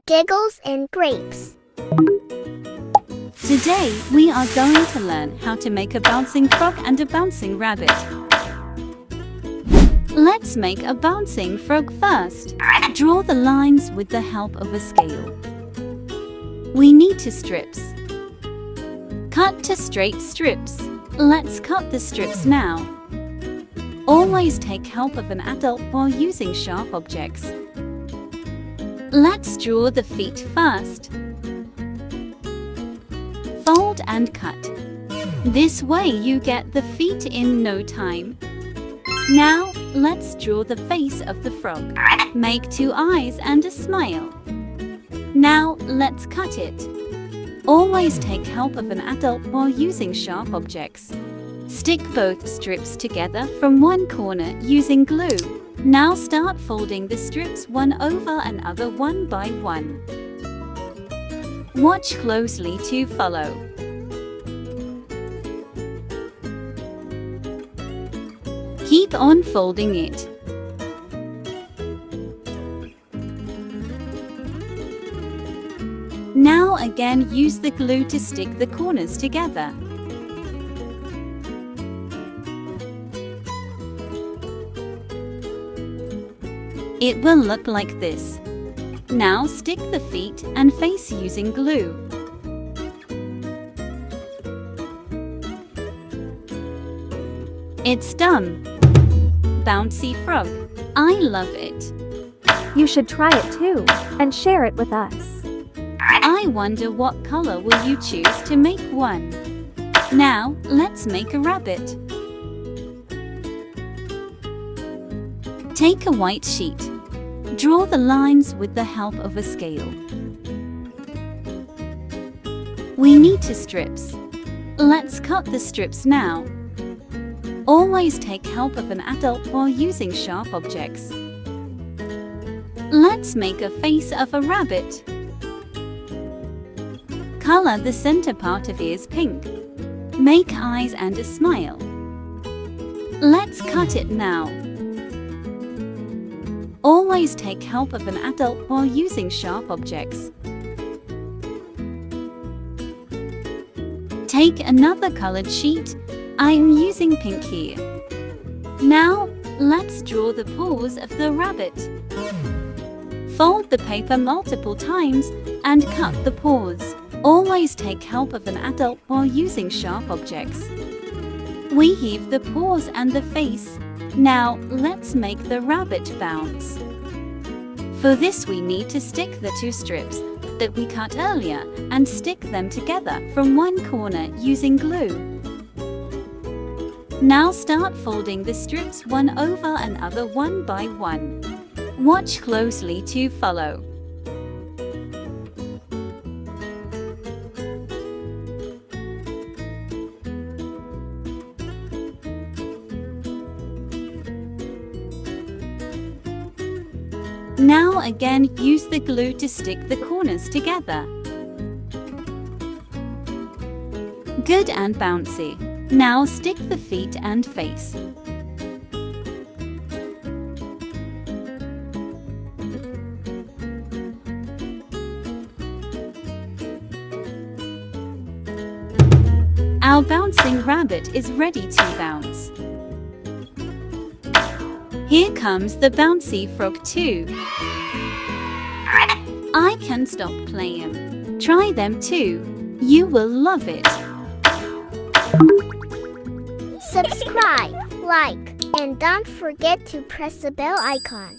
Giggles and grapes. Today, we are going to learn how to make a bouncing frog and a bouncing rabbit. Let's make a bouncing frog first. Draw the lines with the help of a scale. We need 2 strips. Cut to straight strips. Let's cut the strips now. Always take help of an adult while using sharp objects. Let's draw the feet first. Fold and cut. This way you get the feet in no time. Now, let's draw the face of the frog. Make 2 eyes and a smile. Now, let's cut it. Always take help of an adult while using sharp objects. Stick both strips together from one corner using glue. Now start folding the strips one over another one by one. Watch closely to follow. Keep on folding it. Now again use the glue to stick the corners together. It will look like this. Now stick the feet and face using glue. It's done! Bouncy frog. I love it. You should try it too, and share it with us. I wonder what color will you choose to make one. Now, let's make a rabbit. Take a white sheet. Draw the lines with the help of a scale. We need 2 strips. Let's cut the strips now. Always take help of an adult while using sharp objects. Let's make a face of a rabbit. Color the center part of ears pink. Make eyes and a smile. Let's cut it now. Always take help of an adult while using sharp objects. Take another colored sheet. I am using pink here. Now, let's draw the paws of the rabbit. Fold the paper multiple times and cut the paws. Always take help of an adult while using sharp objects. We heave the paws and the face. Now, let's make the rabbit bounce. For this we need to stick the 2 strips that we cut earlier and stick them together from one corner using glue. Now start folding the strips one over another one by one. Watch closely to follow. Now again use the glue to stick the corners together. Good and bouncy. Now stick the feet and face. Our bouncing rabbit is ready to bounce. Here comes the bouncy frog too. I can't stop playing. Try them too. You will love it. Subscribe, like, and don't forget to press the bell icon.